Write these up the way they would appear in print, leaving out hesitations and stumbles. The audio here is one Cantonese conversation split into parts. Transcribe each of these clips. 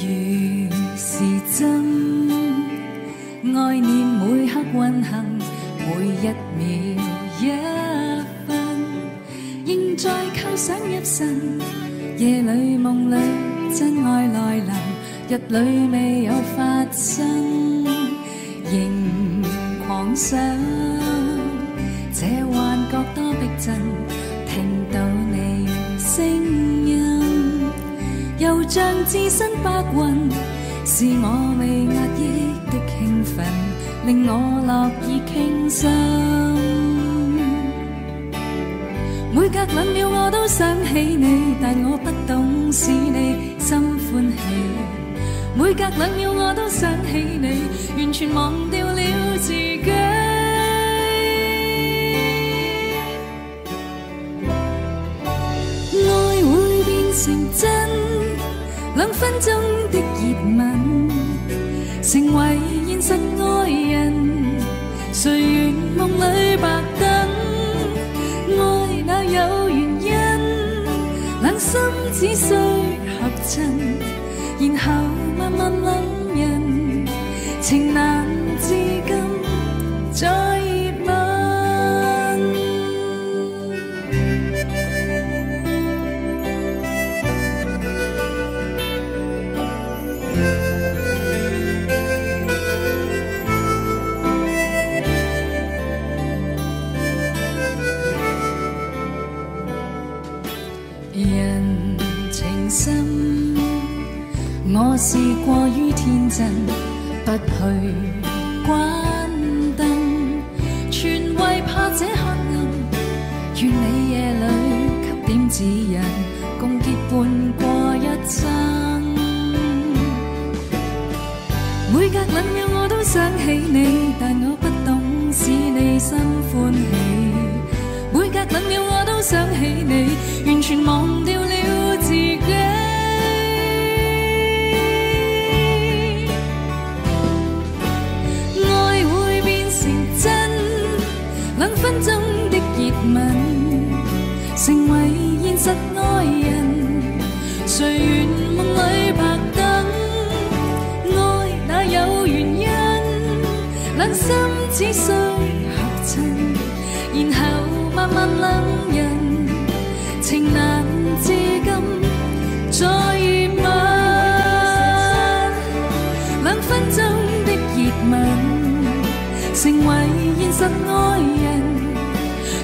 如是真，愛念每刻運行，每一秒一分，仍在構想入神。夜裏夢裏真愛來臨，日裏未有發生，仍狂想這幻覺多逼真，聽到你聲音，又像置身白雲，是我未壓抑的興奮，令我樂意傾心。每隔2秒我都想起你，但我不懂使你心歡喜。每隔2秒我都想起你，完全忘掉了自己。愛會變成真，2分鐘的熱吻，成為現實愛人，誰願夢裏白等？愛哪有原因？兩心只需合襯，然後慢慢冷人，情難至今再熱吻。人情深，我是過於天真，不去關燈，全為怕這黑暗。願你夜裏給點指引，共結伴過一生。每隔2秒我都想起你，但我不懂使你心歡喜。每隔2秒我都想起你，完全忘掉了自己。愛會變成真，2分鐘的熱吻，成為現實愛人，誰願夢裏白等？愛哪有原因？兩心只需合襯，然後慢慢冷人，情難至今再熱吻。2分鐘的熱吻，成為現實愛人，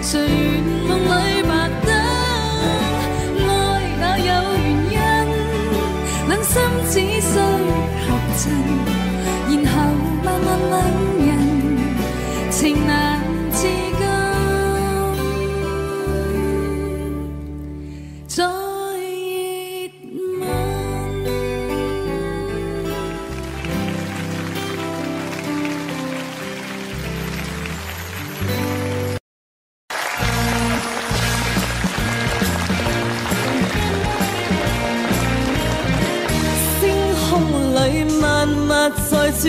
誰願夢裏白等？愛哪有原因？兩心只需合襯，然後慢慢冷人，情難至今再熱吻。星空裏萬物在轉，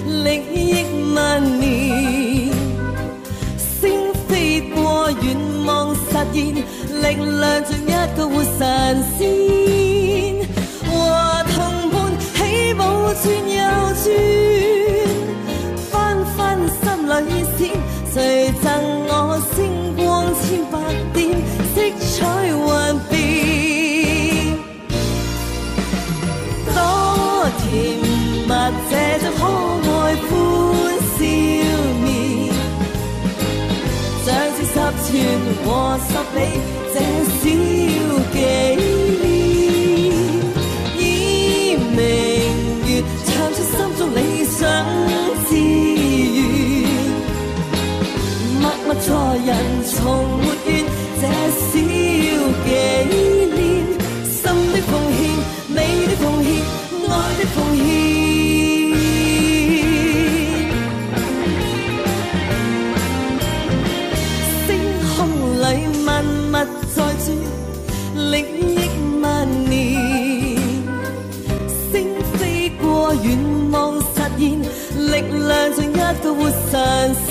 歷億萬年，星飛過願望實現，力量像一個活神仙，和同伴起舞轉又轉，翻翻心裏閃，誰贈我星光千百點，色彩幻變，多甜蜜這種可愛歡笑面，像是10寸和10里這小紀念，以明月唱出心中理想志願，默默助人從沒怨這小紀念，心的奉獻，美的奉獻，愛的奉獻。星空裏萬物在轉，歷億萬年，星飛過願望實現，力量像一個活神仙，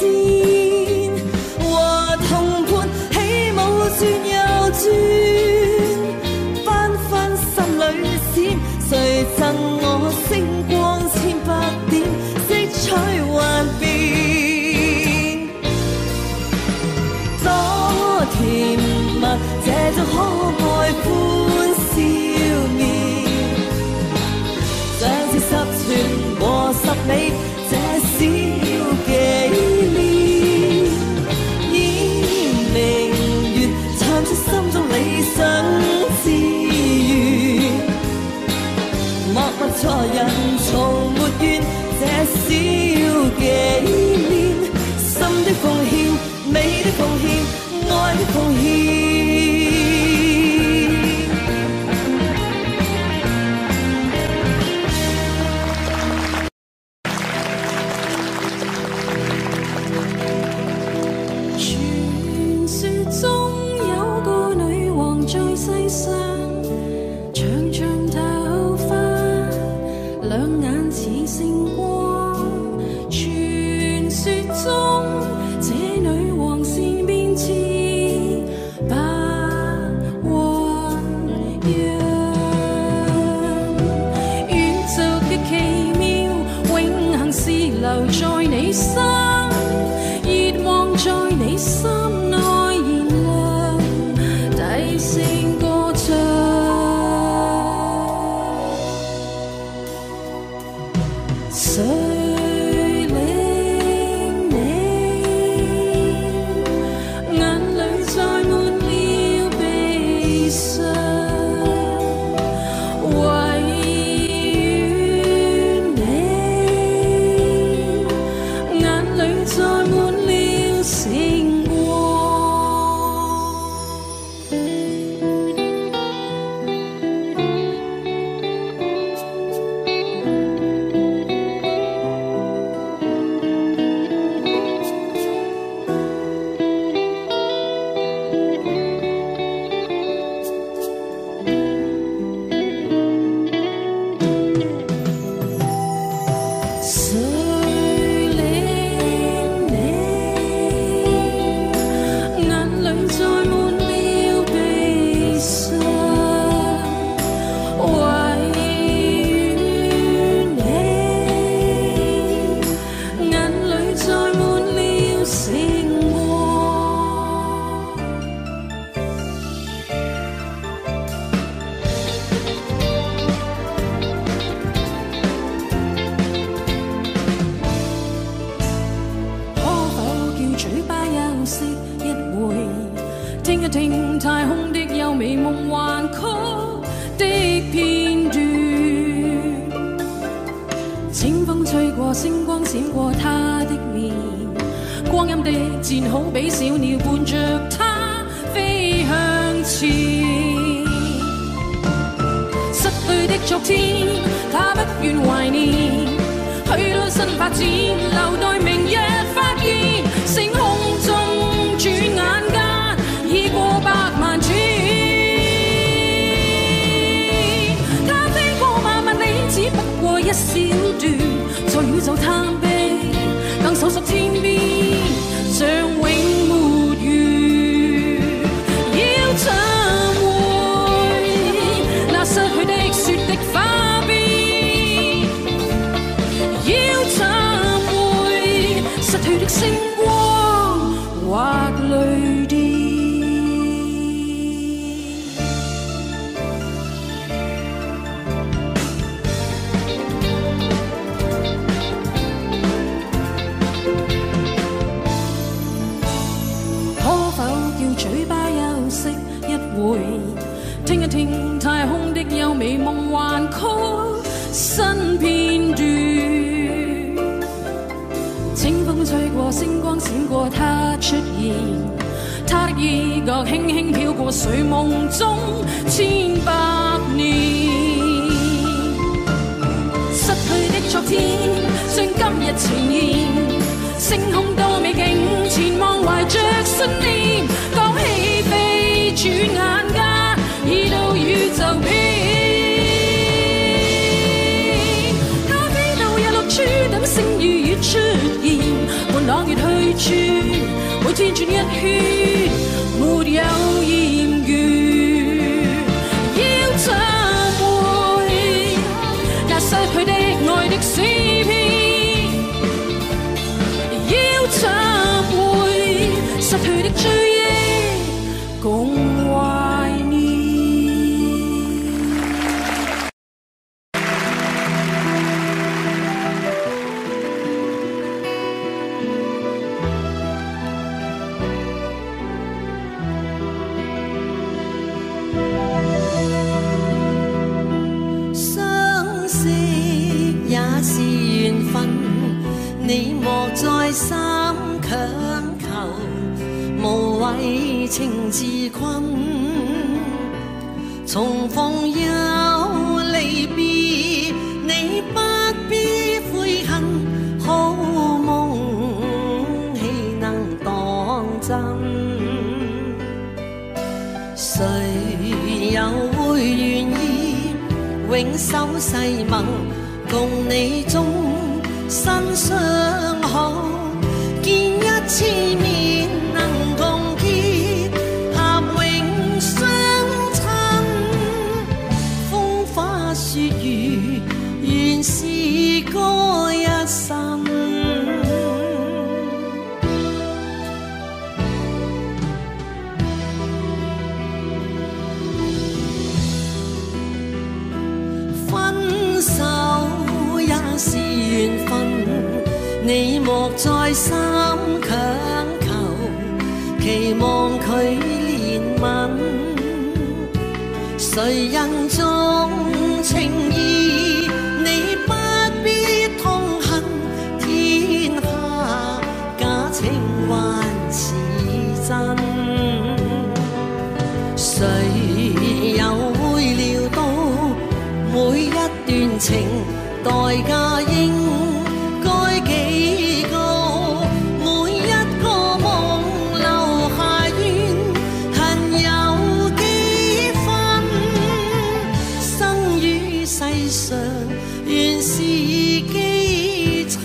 和同伴起舞轉又轉，翻翻心裏閃，誰贈我里，這小紀念。以明月唱出心中理想志願，默默錯人從沒怨，這小紀念，心的奉獻，美的奉獻，愛的奉獻。是緣分，你莫再三強求，無謂情自困。重逢又離別，你不必悔恨，好夢豈能當真？誰又會願意永守誓盟，共你終身相好？見一次面能共結，合永相親。風花雪月，原是嗰一生。分手也是緣分，你莫再三強求，期望佢憐憫。誰人重情義，你不必痛恨。天下假情還是真，誰又會料到每一段情代價應該幾高？每一個夢留下怨恨有幾分？生於世上原是基塵。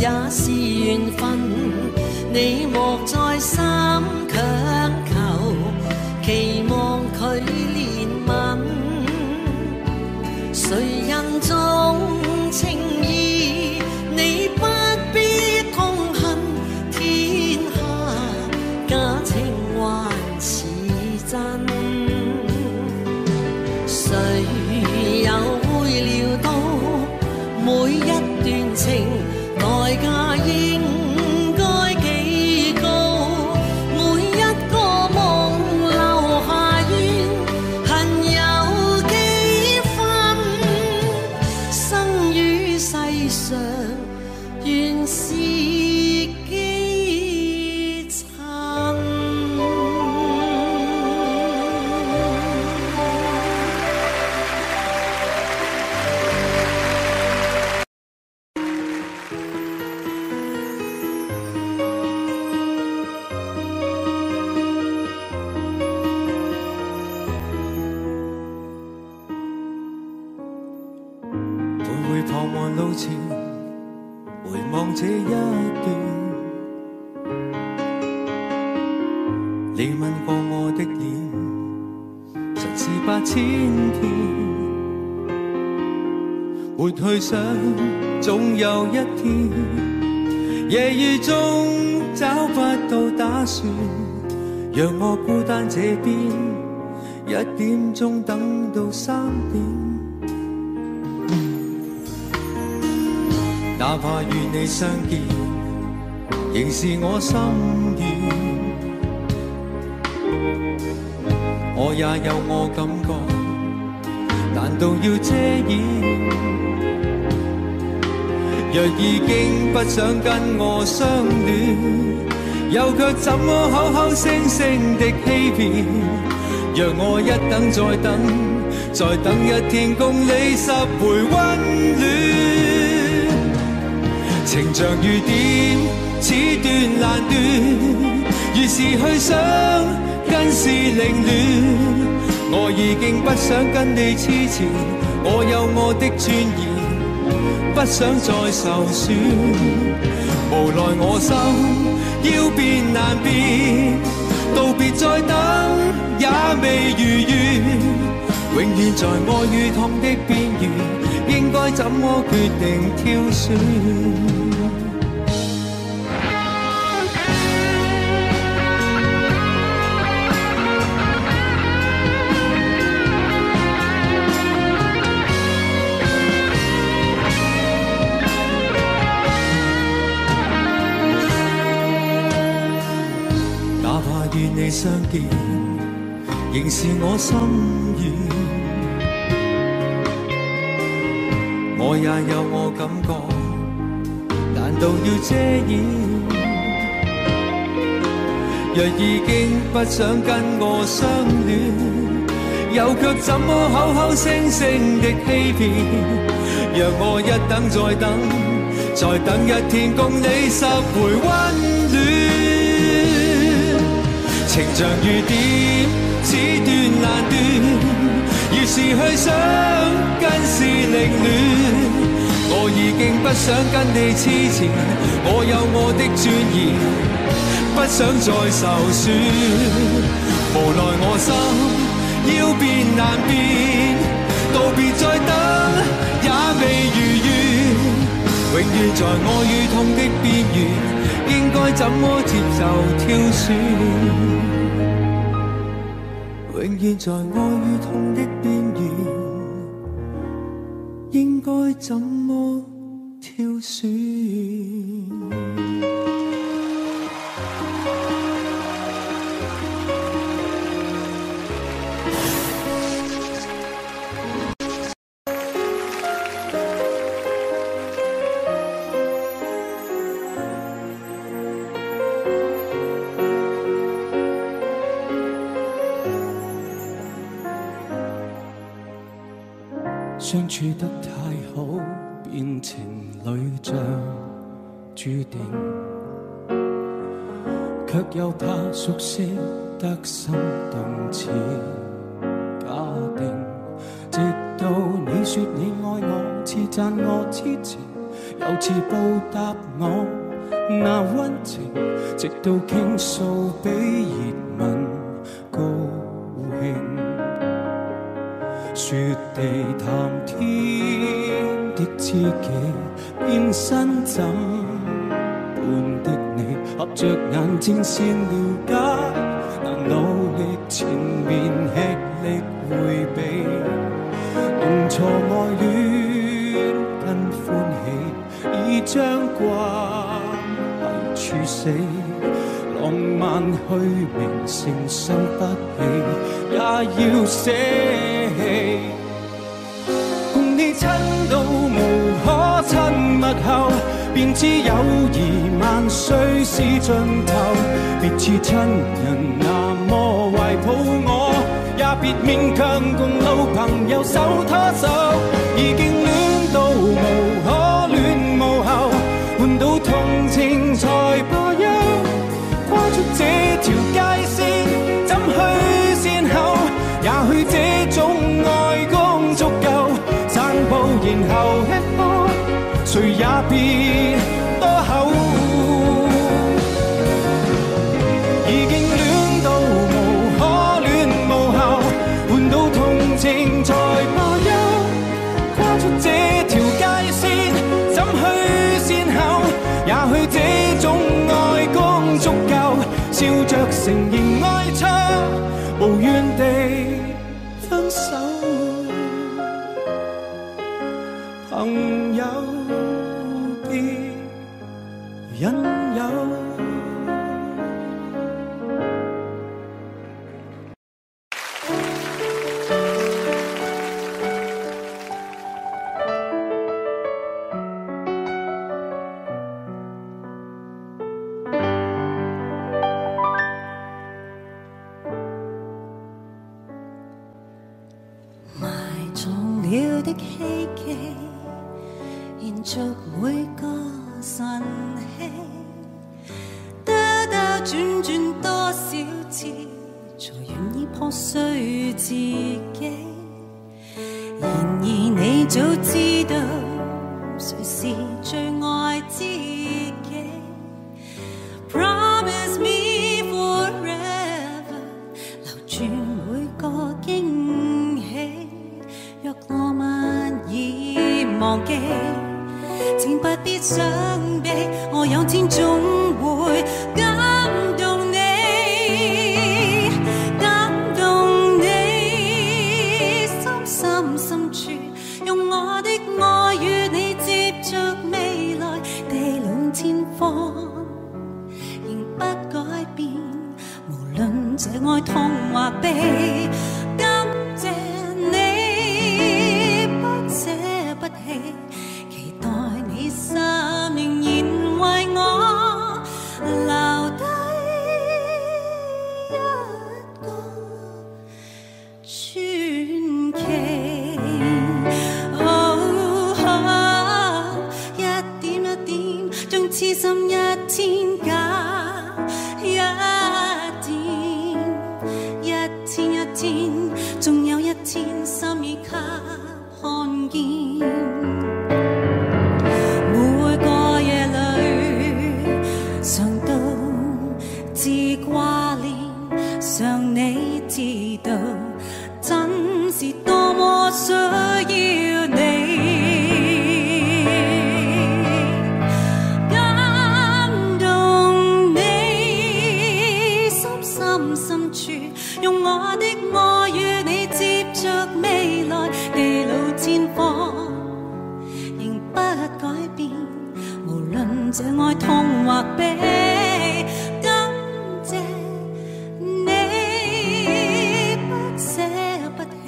也是緣分，你莫再三強求，期望佢憐憫。誰人重情義，你不必痛恨。天下假情還是真，誰又會料到每一段情代價應該幾高？每一個夢留下怨恨有幾分？生於世上原是基塵。彷徨路前，回望這一段，你吻過我的臉，曾是8000遍。沒去想，總有一天，夜雨中找不到打算，讓我孤單這邊，1點鐘等到3點。哪怕與你相見，仍是我心願。我也有我感覺，難道要遮掩？若已經不想跟我相戀，又卻怎麼口口聲聲的欺騙？讓我一等再等，再等一天，共你10回溫暖。情像雨點，此斷難斷，越是去想，更是凌亂。我已經不想跟你痴纏，我有我的尊嚴，不想再受損。無奈我心要變難變，道別再等也未如願，永遠在愛與痛的邊緣，應該怎麼決定挑選？電，仍是我心願。我也有我感覺，難道要遮掩？若已經不想跟我相戀，又卻怎麼口口聲聲的欺騙？讓我一等再等，再等一天共你拾回溫暖。情像雨點，此斷難斷，越是去想更是凌亂。我已經不想跟你黐纏，我有我的尊嚴，不想再受損。無奈我心要變難變，道別再等也未如願。永遠在愛與痛的邊緣，應該怎麼接受挑選？永遠在愛與痛的邊緣，應該怎麼挑選？相處得太好，變情侶像注定，卻又怕熟悉得心動似假定。直到你說你愛我，似讚我痴情，又似報答我那溫情，直到傾訴比熱吻高興。雪地談天的知己，變身怎般的你，合着眼睛先了解，但努力前面吃力迴避，弄錯愛戀跟歡喜，已將關係處死。浪漫虛名承受不起，也要捨棄。共你親到無可親密後，便知友誼萬歲是盡頭。別似親人那麼懷抱我，也別勉強共老朋友手拖手。已經戀到無可戀無後，換到同情才罷休。跨出這條界線，怎去善後？也許這種愛共足夠，散步然後吃喝，誰也別多口。已經戀到無可戀無後，換到同情才罷休。跨出這條界線，怎去善後？也許這種愛共足夠，笑着承認愛錯，無怨地分手。朋友別引誘。傳奇。一點一點，將痴心一天加一點，一天一天，仲有一天心已給看見。每個夜裏，常到自掛念，想你知道，真是多麼需要你。用我的愛與你接着未來，地老天荒仍不改變，無論這愛痛或悲，感謝你不捨不棄，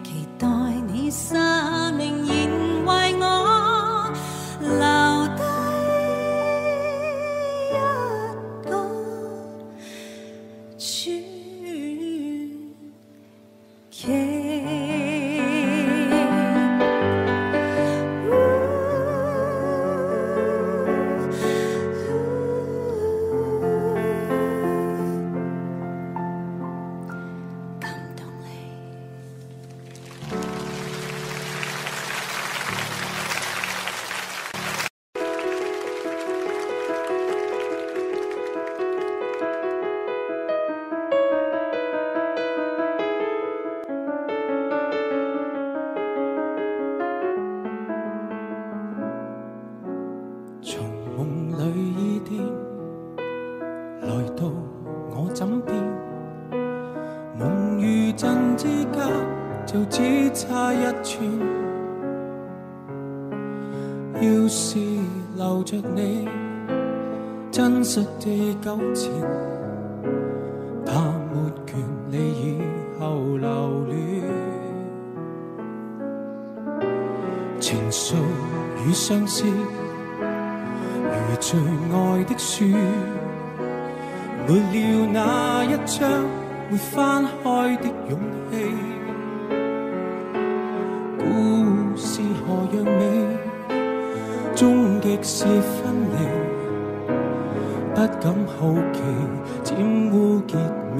期待你生命仍為我留低一個就只差一寸，要是留着你，真實地糾纏，他沒權利以後留戀。情愫與相思，如最愛的書，沒了那一章會翻開的勇氣。故事何樣美，終極是分離，不敢好奇，漸污結尾。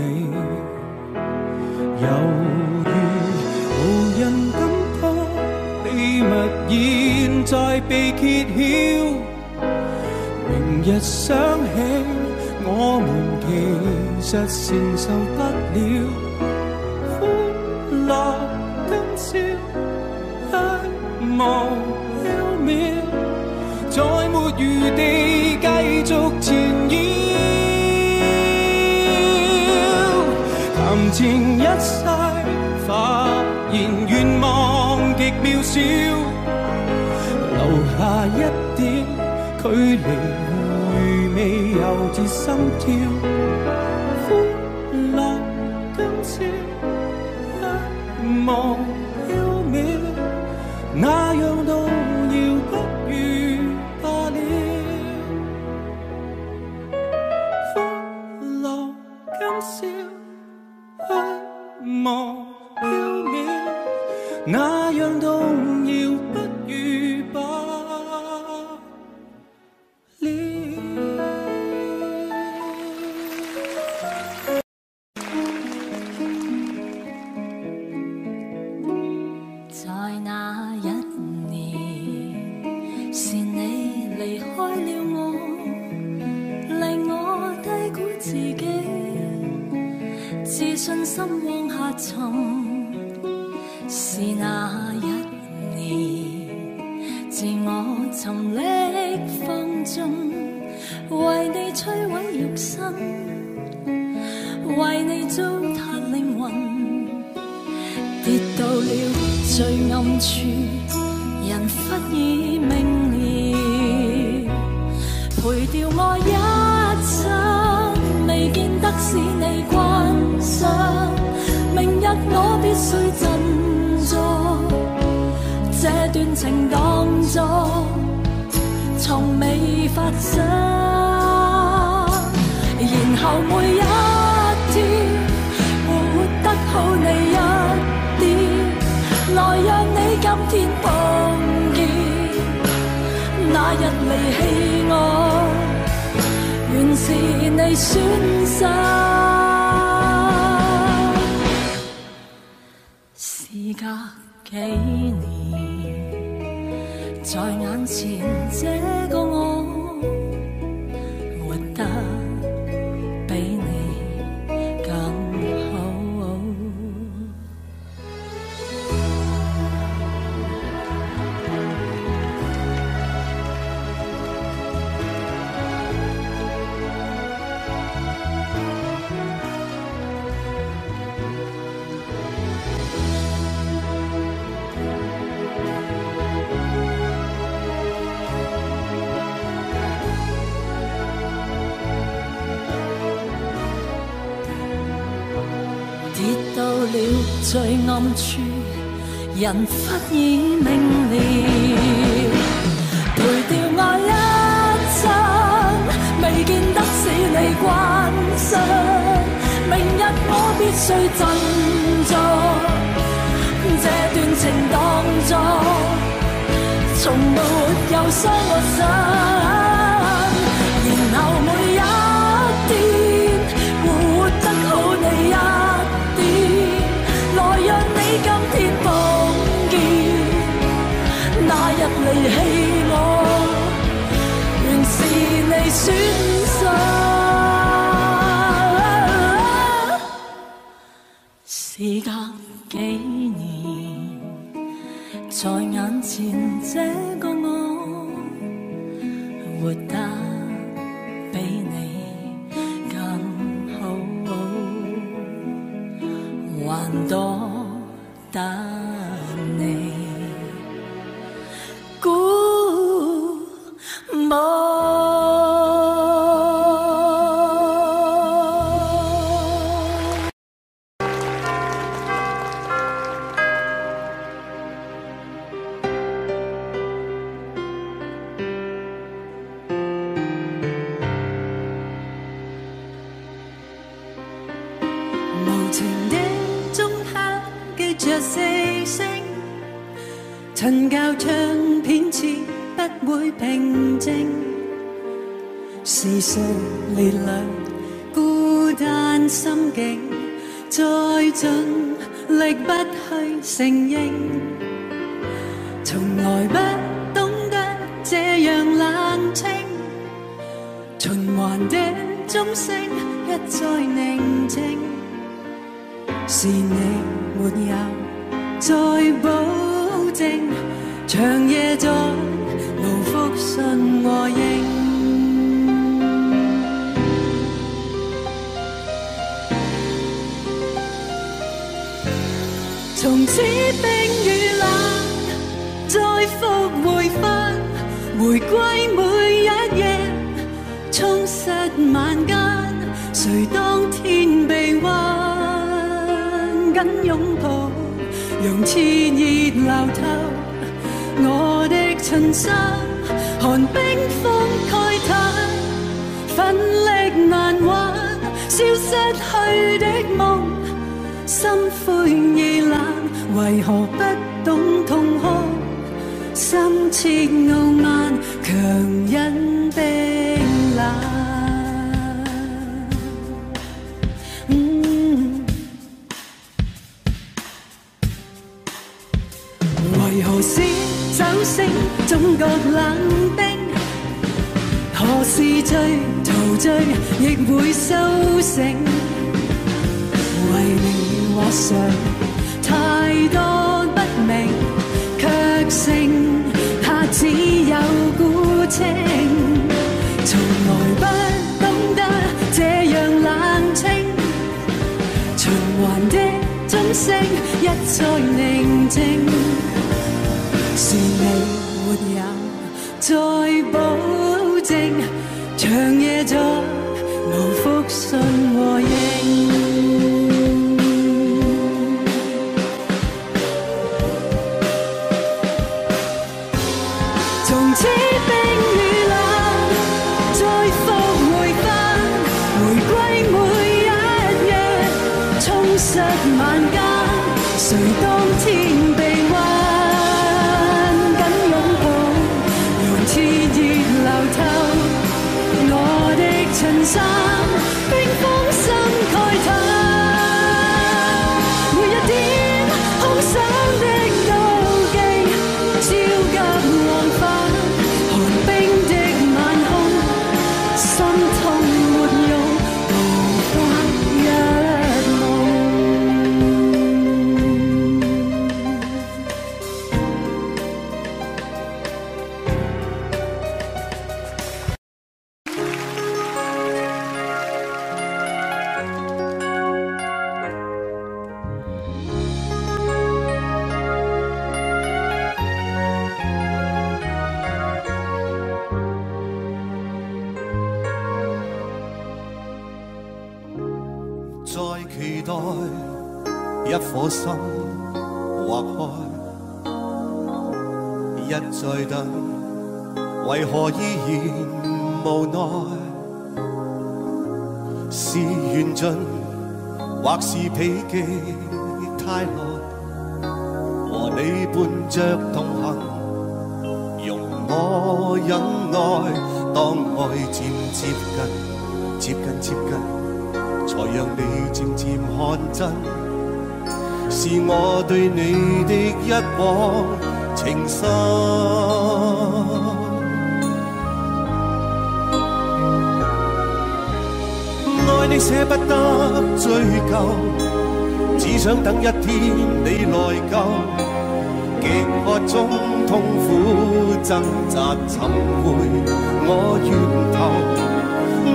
猶如無人感覺秘密現在被揭曉，明日想起我們其實承受不了，歡樂今宵無縹緲，再沒餘地繼續纏繞。談情一世，發現願望極渺小，留下一點距離，回味猶自心跳。歡樂今宵無縹緲，那樣動搖不如罷了。歡樂今宵無縹緲，那樣動搖不如罷了。在那一年，是你離開了我，令我低估自己，自信心往下沉。是那一年，自我沉溺放縱，為你摧毀肉身，為你糟蹋靈魂。跌到了最暗處，人忽已明了，賠掉我一生，未見得使你關心。明日我必須振作，這段情當作從未發生，然後每一天活得好你你損失。事隔幾年，在眼前這個我活得比你更好。跌到了最暗處，人忽已明了，賠掉愛一生，未見得使你關心。明日我必須振作，這段情當作從沒有傷過心，然後每一天活得好你一來讓你今天碰見，那日離棄我，原是你損失。事隔幾年，在眼前這個我，活得比你更好。還多得你鼓舞。無情的鐘敲記着四聲，陳舊唱片詞不會平靜，時常烈亮孤單心境，再盡力不去承認，從來不懂得這樣冷清，循環的鐘聲一再寧靜。是你沒有再保證，長夜在無復信和應。從此冰與冷再復回返，回歸每一夜，充實晚間，誰當天被屈緊擁抱，用熾熱流透我的襯衫，寒冰封蓋太奮力難挽，消失去的夢，心灰意冷，為何不懂痛哭，心切傲慢，強忍冰冷。為何是酒醒總覺冷冰？何時醉陶醉亦會甦醒？為你畫上太多不明，卻剩下只有孤清。從來不懂得這樣冷清，循環的鐘聲一再寧靜。是你沒有再保證，長夜在無復信和應。從此冰與冷再復回返，回歸每一夜，充實晚間，誰當天被屈熱流透我的襯衫。顆心劃開，一再等，為何依然無奈？是緣盡，或是彼記太耐，和你伴着同行，容我忍耐，當愛漸接近，才讓你漸漸看真，是我對你的一往情深。愛你捨不得追究，只想等一天你來救，極渴中痛苦掙扎尋回我源頭。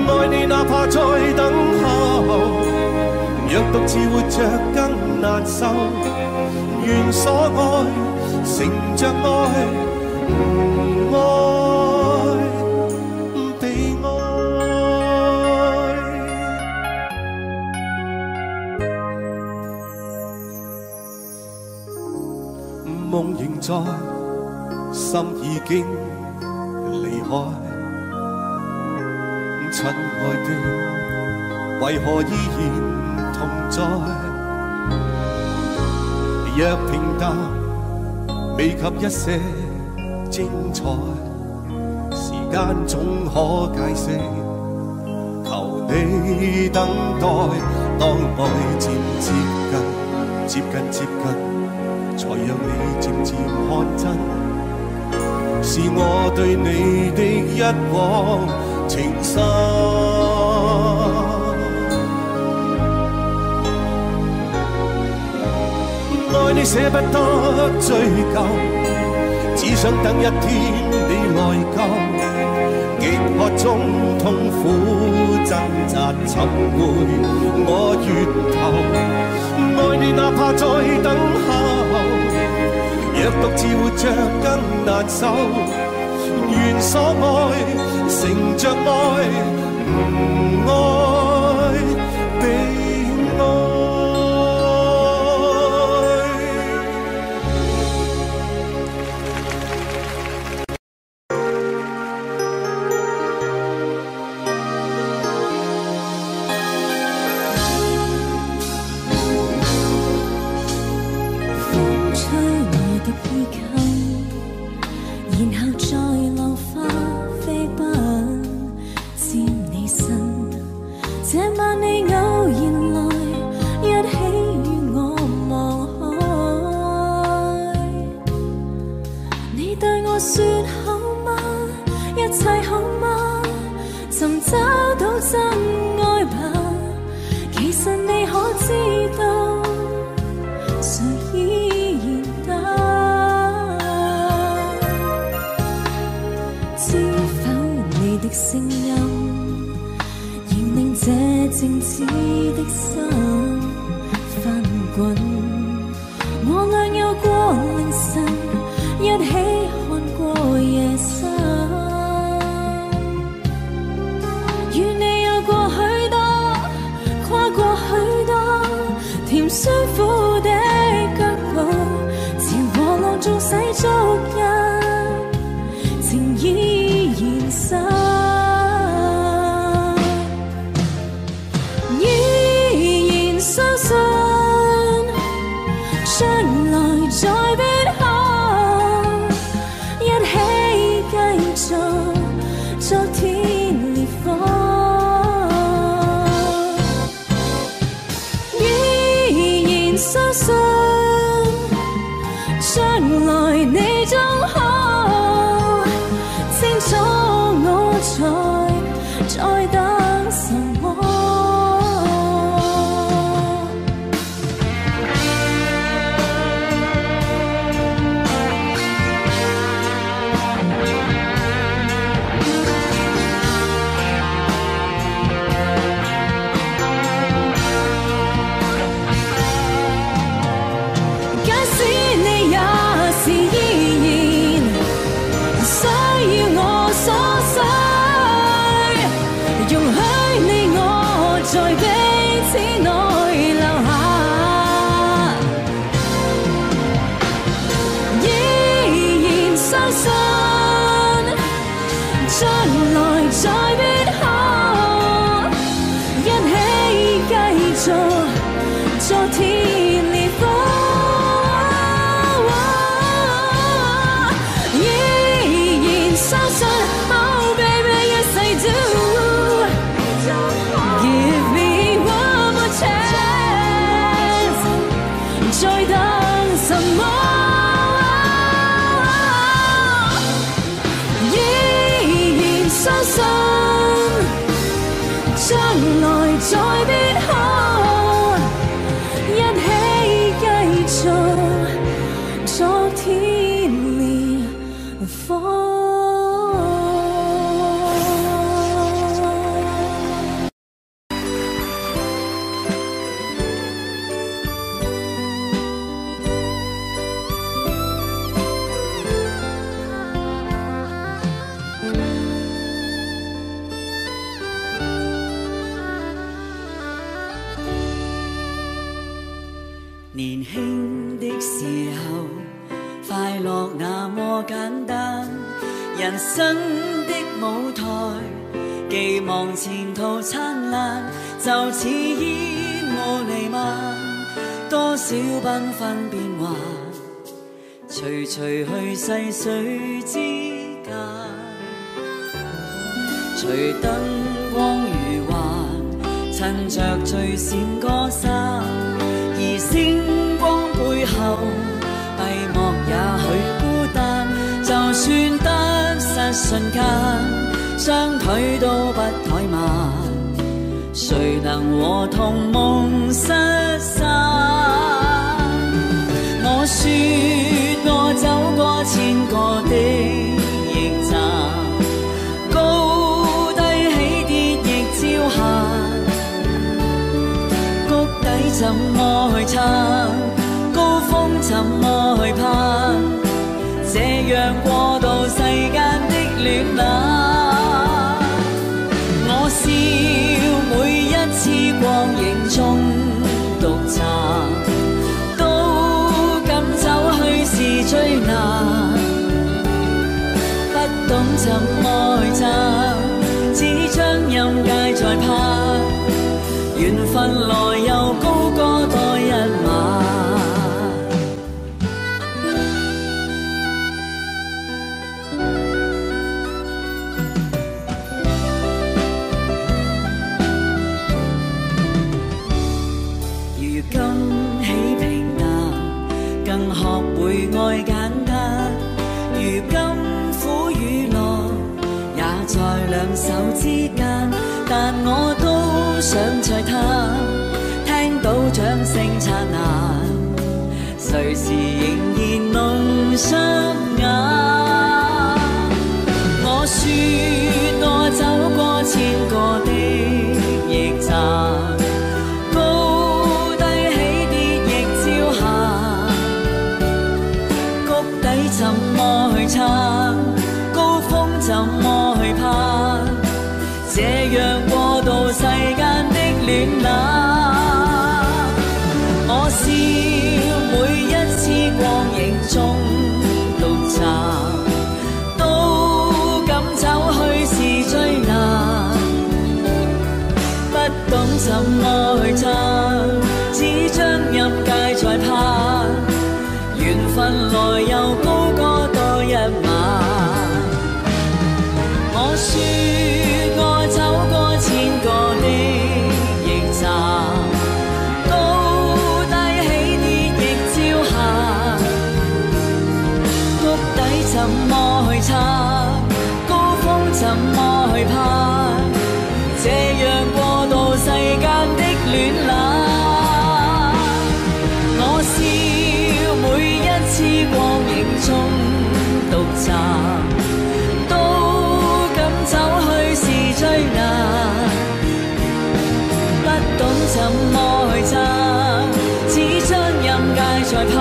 愛你哪怕再等候，若獨自活着更難受，願所愛乘着愛，愛被愛。夢仍在，心已經離開。親愛的，為何依然同在？若平淡，未及一些精彩，時間總可解釋。求你等待，當愛漸接近，才讓你漸漸看真，是我對你的一往情深。愛你捨不得追究，只想等一天你來救，極渴中痛苦掙扎尋回我源頭。愛你哪怕再等候，若獨自活着更難受，願所愛乘着愛，愛被愛。再別可一起繼續昨天烈火。年輕的時候，快樂那麼簡單，人生的舞台，寄望前途燦爛，就似煙霧彌漫，多少繽紛變幻，隨隨去細水之間，隨燈光如幻，趁着最閃嗰剎。而星光背後，閉幕也許孤單。就算得失瞬間，雙腿都不怠慢。誰能和同夢失散？我說我走過千個的驛站，高低起跌亦照行。怎麼去撐？高峰怎麼去攀？這樣過渡世間的戀冷。我笑每一次光影中獨站，都敢走去是最難。不懂怎麼去爭，只將音階在攀。緣分來又高歌多一晚。如今起平淡，更學會愛簡單。如今苦與樂，也在兩手之間。但我都想再探，聽到掌聲燦爛，隨時仍然弄雙眼。我說我走過千個的驛站，高低起跌亦照行。谷底怎麼去撐？高峰怎麼去攀？這樣過渡世間的戀冷。我笑每一次光影中獨站，都敢走去是最難。不懂怎麼去爭，只將音階在攀。緣分來又高歌多一晚。我說我走過千個的驛站，高低起跌亦照行。谷底怎麼去撐？高峰怎麼去攀？這樣過渡世間的戀冷。我笑每一次光影中獨站，走去是最難。不懂怎麼去爭，只將音階在攀。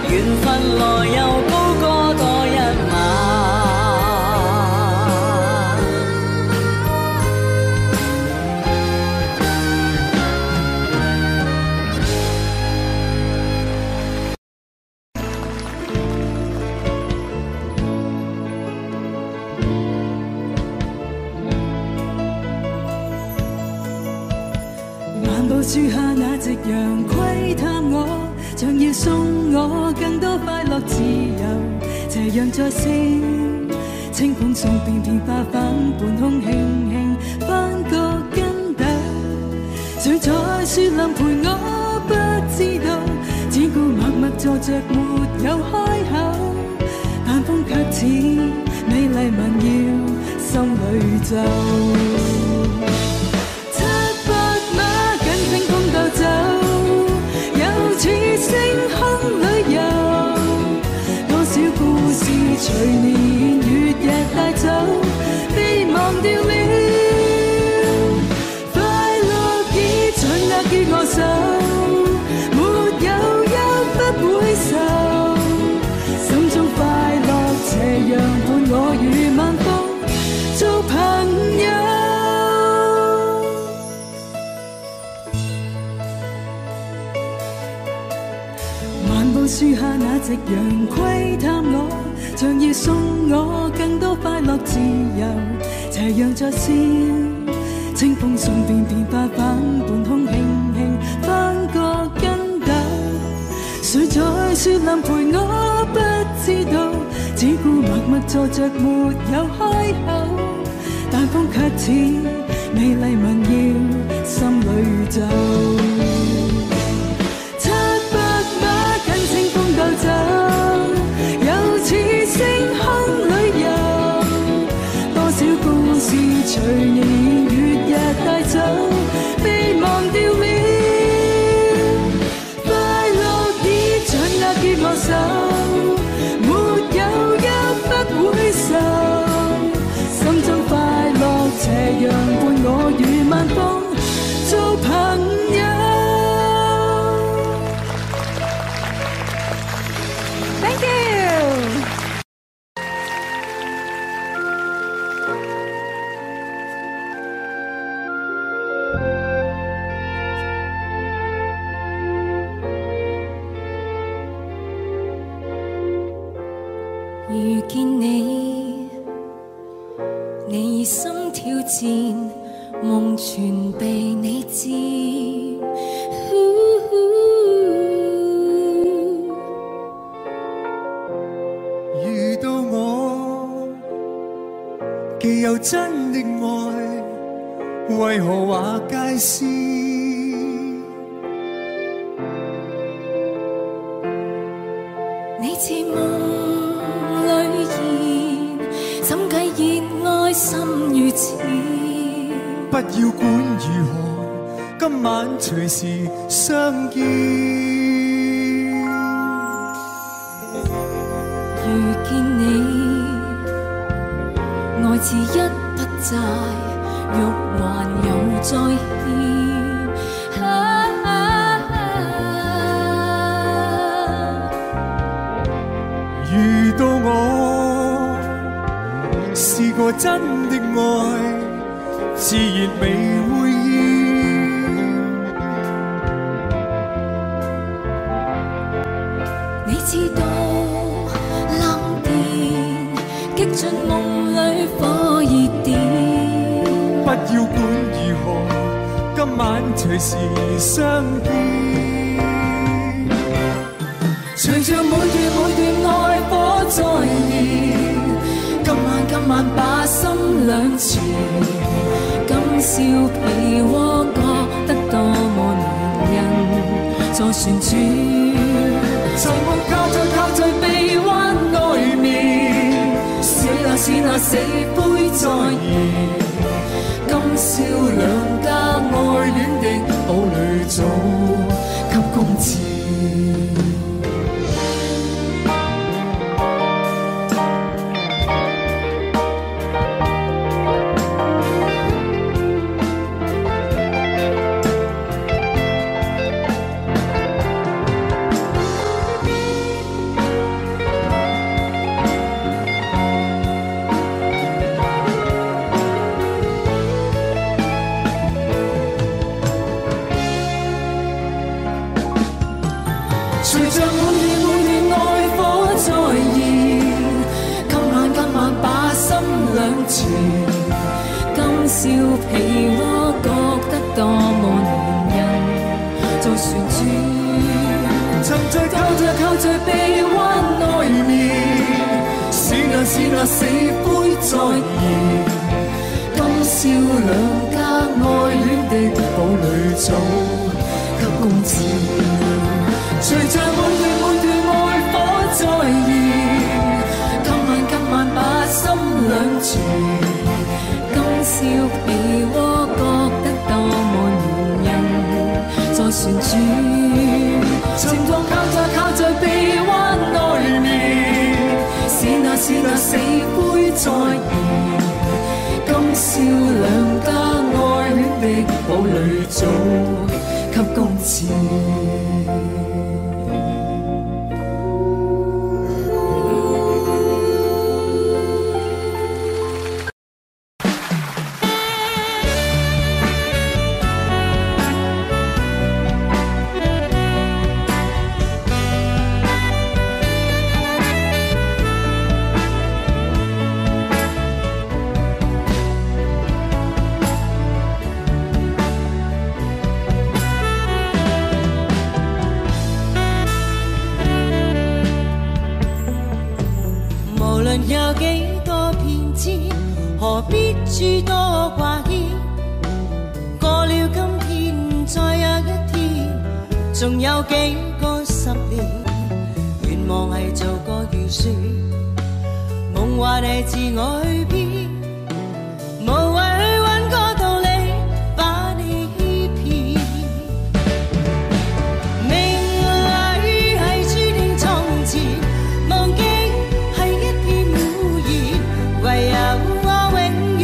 緣分來又高歌多一晚。樹下那夕陽窺探我，像要送我更多快樂自由。斜陽在升，清風送片片花瓣，半空輕輕翻個跟斗。誰在樹林陪我不知道，只顧默默坐着沒有開口。但風卻似美麗民謠心裏奏。隨年月日帶走，被忘掉了。快樂已掌握於我手，沒有一不會受。心中快樂斜陽伴我與晚風做朋友。樹下那夕陽窺探我，像要送我更多快樂自由。斜陽在笑，清風送遍變化反半空，輕輕翻個筋斗。誰在樹林陪我不知道，只顧默默坐着沒有開口，但風卻似美麗紋要心裏走。走，又似星空旅遊，多少故事隨年月日帶走，被忘掉了。快樂已掌握於我手，沒有一不會受。心中快樂斜陽伴我與晚風做朋友。遇見你，你心跳漸，夢全被你佔。遇到我，既有真的愛，為何話界線？你似夢心如此，不要管如何，今晚隨時相見。遇見你，愛似一筆債，欲還又再欠。遇到我，試過真的愛，自然未會厭。你知道冷電擊進夢裏火熱點，不要管如何，今晚隨時相見。隨着每段愛火再燃，今晚把心兩全，今宵被窩覺得多麼黏人，在旋轉，沉默靠在臂彎外面，是那死灰再現，今宵兩家愛戀的堡壘早給攻佔。隨着每段愛火再燃，今晚把心兩全，今宵被窩覺得多麼黏人，在旋轉，沉醉靠在臂彎外面，是那死灰再現，今宵兩家愛戀的堡壘早給攻佔。隨着每段愛火再燃，今晚把心兩全，今宵被窩覺得多麼黏人，在旋轉，情況靠在臂彎外面，是是那死灰再現。今宵兩家愛戀的堡壘早給公廁。有幾多騙子，何必諸多掛牽？過了今天，再有一天，仲有幾個10年，願望係做個預算，夢話係自我去編，無謂去揾個道理把你欺騙。命裏係注定從前，忘記唯有我永遠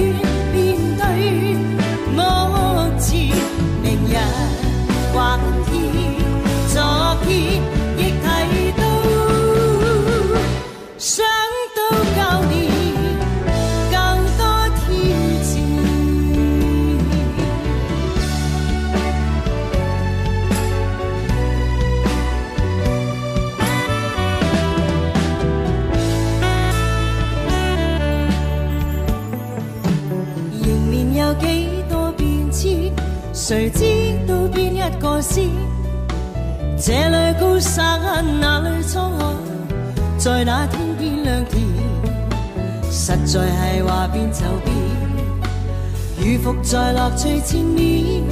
面對目前，明日或今天，昨天亦睇到，想到舊年更多挑戰。有幾多變遷，誰知道邊一個先？這裏高山，那裏滄海，在那天邊亮田，實在係話變就變，如伏在樂趣前面，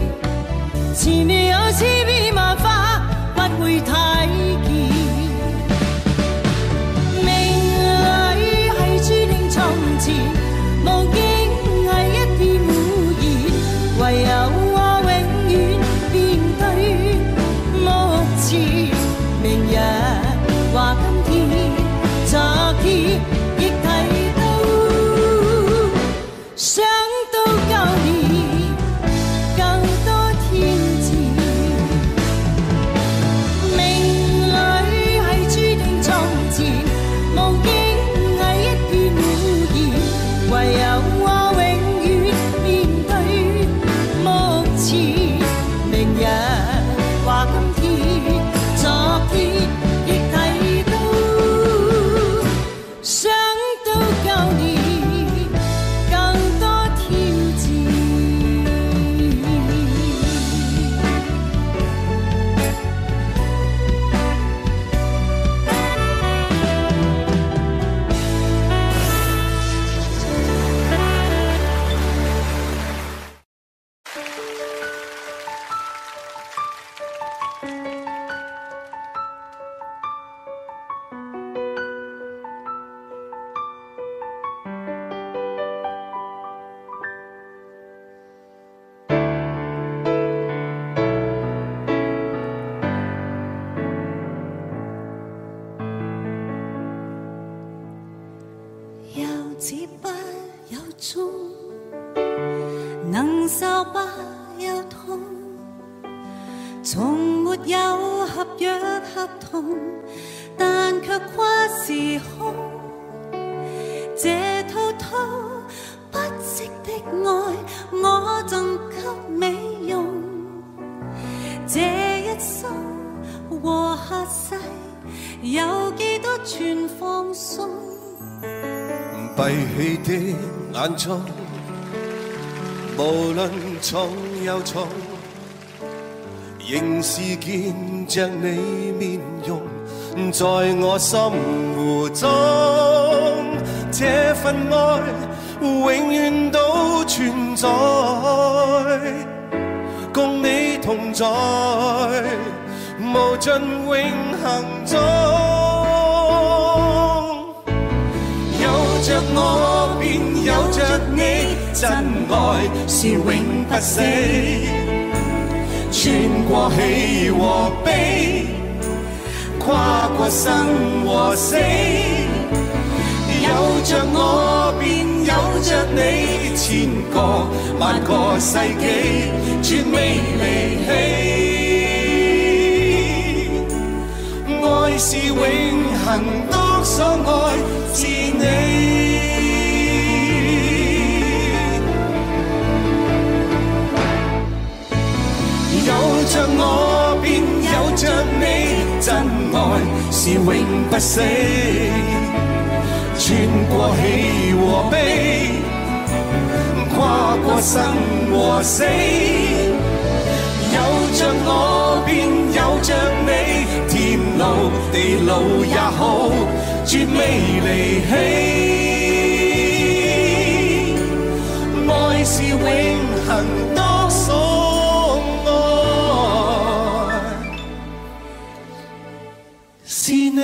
前面有千變萬化，不會睇見。命裏係注定從前，無見唯有我永遠面對目前，明日話今天，昨天亦睇到，想到舊年更多挑戰。命裏係注定從前，夢境係一片污染，唯有我永遠面對。明日話今天，昨天亦睇到，想到舊年更多挑戰。只不有衷，能受不有痛，從沒有合約合同，但卻跨時空。這滔滔不息的愛，我贈給美容。這一生和下世，有幾多全放鬆？閉氣的眼中，無論重又重，仍是見着你面容，在我心湖中，這份愛永遠都存在，共你同在，無盡永恆中。有着我便有着你，真愛是永不死，穿過喜和悲，跨過生和死，有有着我便有着你，千個萬個世紀絕未離棄。愛是永恆，當所愛是你。有着我便有着你，真愛是永不死。穿過喜和悲，跨過生和死。有着我便有着你，天路地路也好，絕未離棄。愛是永恆，當所是你。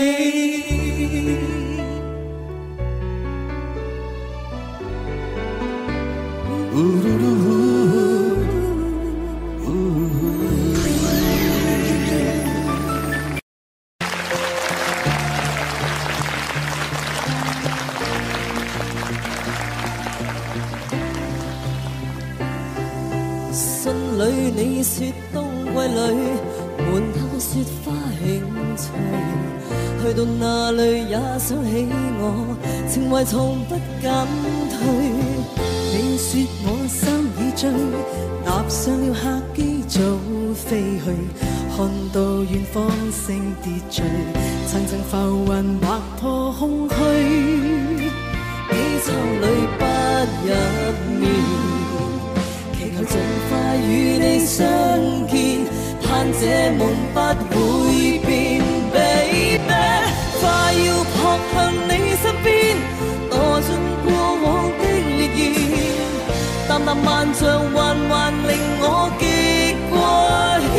信裏你說冬季裏門口雪花興翠，去到哪裏也想起我，情懷從不減退。你說我心已醉，踏上了客機早飛去，看到遠方星秩序，層層浮雲劃破空虛，機艙裏不入眠，祈求盡快與你相見，盼這夢不會變。Baby， 快要撲向你身邊，墮進過往的烈焰，淡淡萬丈環環令我極掛曉。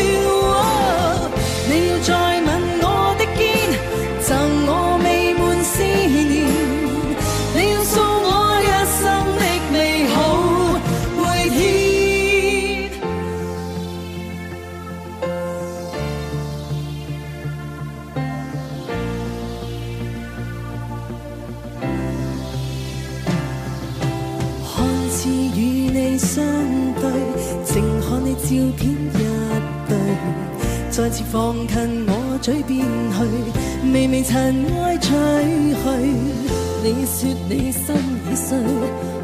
你要再吻我的肩，贈我未滿思念，你要送我一生的美好回憶。相對，靜看你照片一對，再次放近我嘴邊去，微微塵埃吹去。你說你心已碎，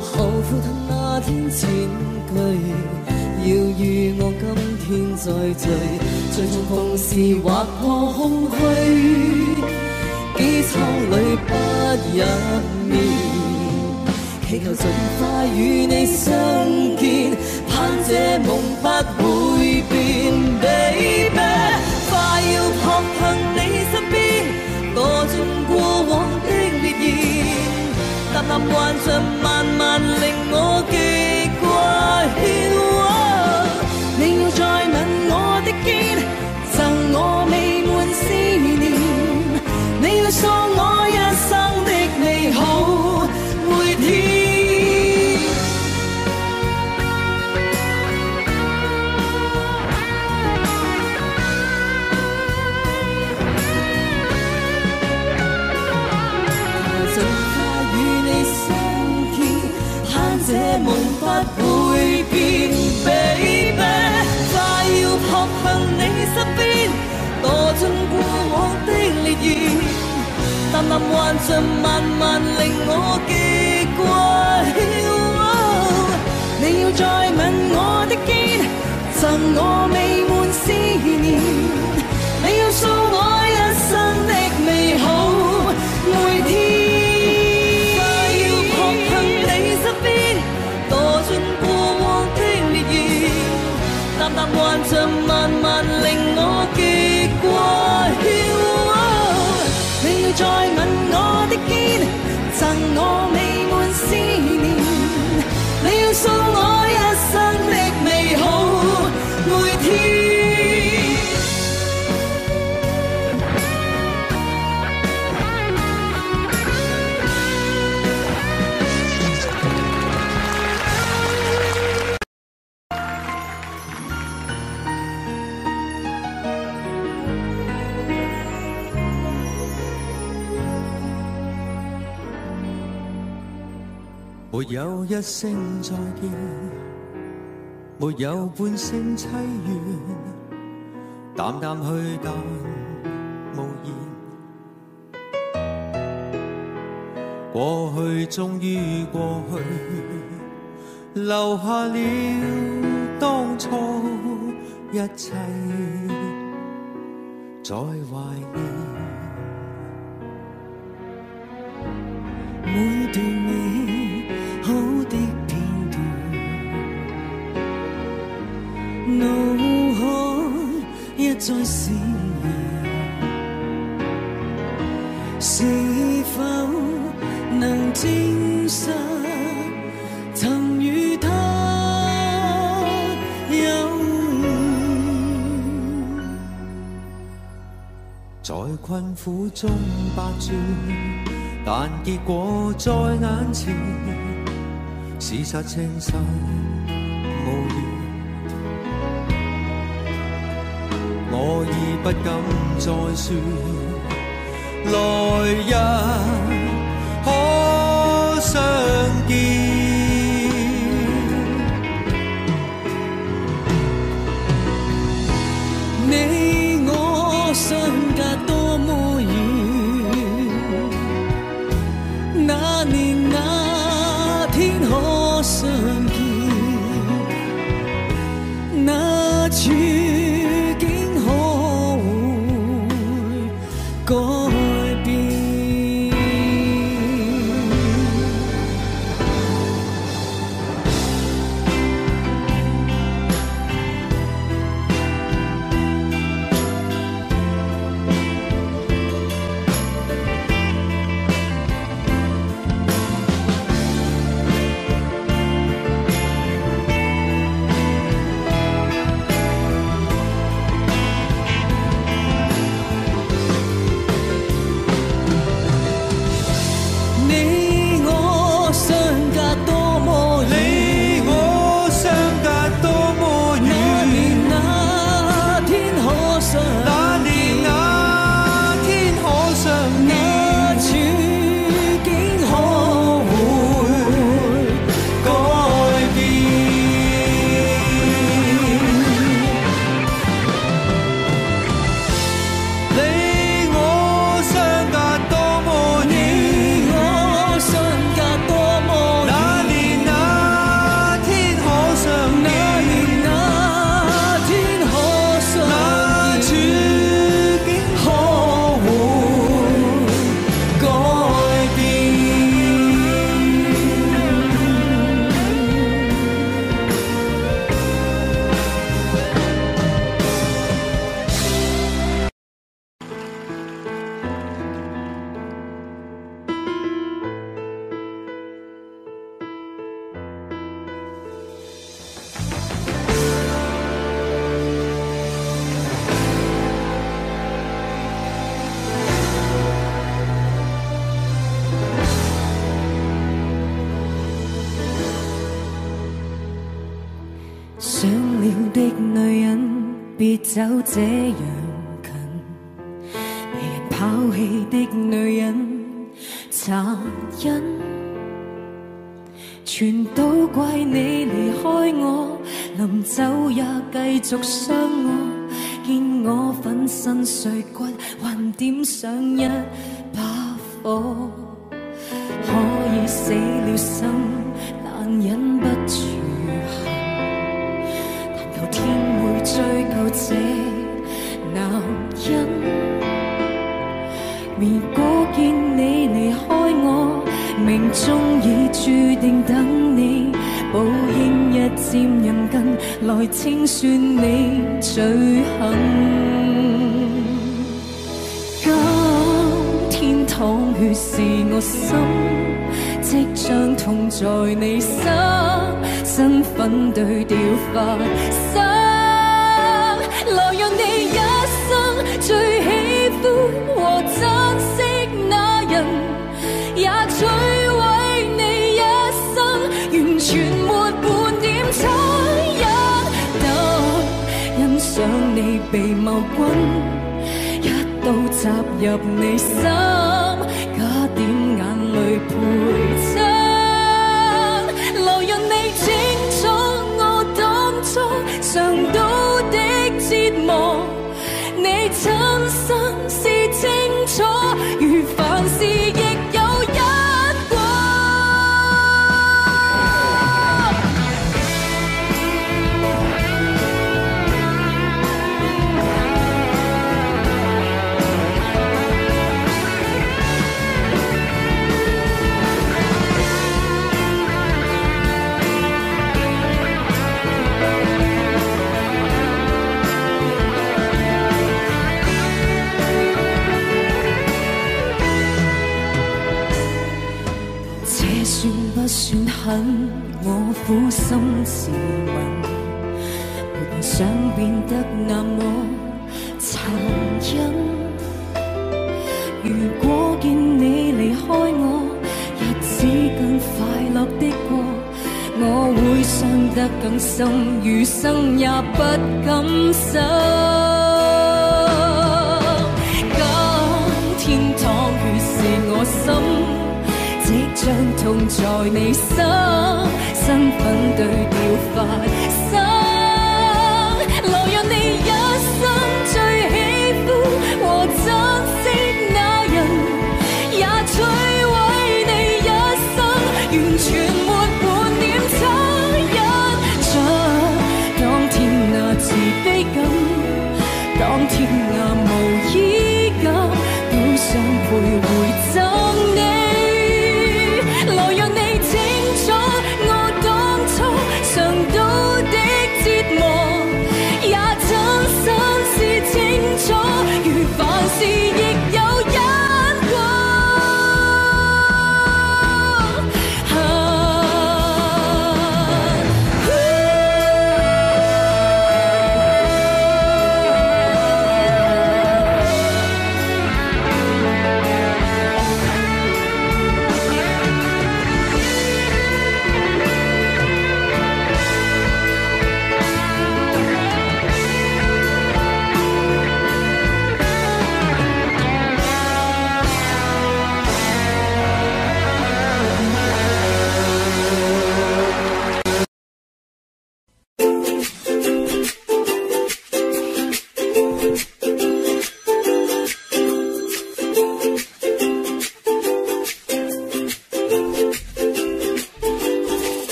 後悔他那天前句，要與我今天再聚，最重逢時劃破空虛，機艙裏不入眠，祈求盡快與你相見，盼這夢不會變。Baby， 快要撲向你身邊，墮進過往的烈焰，淡淡幻象慢慢令我極掛曉。你要再吻我的肩，贈我未滿思念，你要送我一生的美好每天。這夢不會變 ，Baby， 快要撲向你身邊，墮進過往的烈焰，淡淡幻象慢慢令我極掛曉。你要再吻我的肩，贈我未滿思念，你要送我一生的美好每天。淡淡幻象慢慢令我極掛曉。你要再吻我的肩，贈我未滿思念，你要送我一生的美好每天。沒有一聲再見，沒有半聲凄怨，淡淡去但無言。過去終於過去，留下了當初一切在懷念。每段美好的片段，腦海一再閃現，是否能證實曾與他有緣？在困苦中百轉，但結果在眼前，事實證實無緣。我已不敢再說，來日可相見。你我相隔多麼遠，那年那天可相見，那處境可會改變？想了的女人，別走這樣近，被人拋棄的女人，殘忍，全都怪你離開我，臨走也繼續傷我，見我粉身碎骨，還點上一把火，可以死了心，但忍不住。求天會追究這男人，如果見你離開我，命中已注定等你，報應日漸人近，來清算你罪行。今天淌血是我心，即將痛在你心。身份對調發生，來讓你一生最喜歡和珍惜那人，也摧毀你一生，完全沒半點惻隱。得欣賞你被謀君，一刀插入你心，加點眼淚陪襯。算很，我苦心自問，沒想變得那麼殘忍。如果見你離開我，日子更快樂的過，我會傷得更深，餘生也不敢想。今天淌血是我心。即將痛在你心，身份對調發生，來讓你一生最喜歡和珍惜那人，也摧毀你一生，完全沒半點惻隱。像當天那自卑感，當天那無依感，都想配。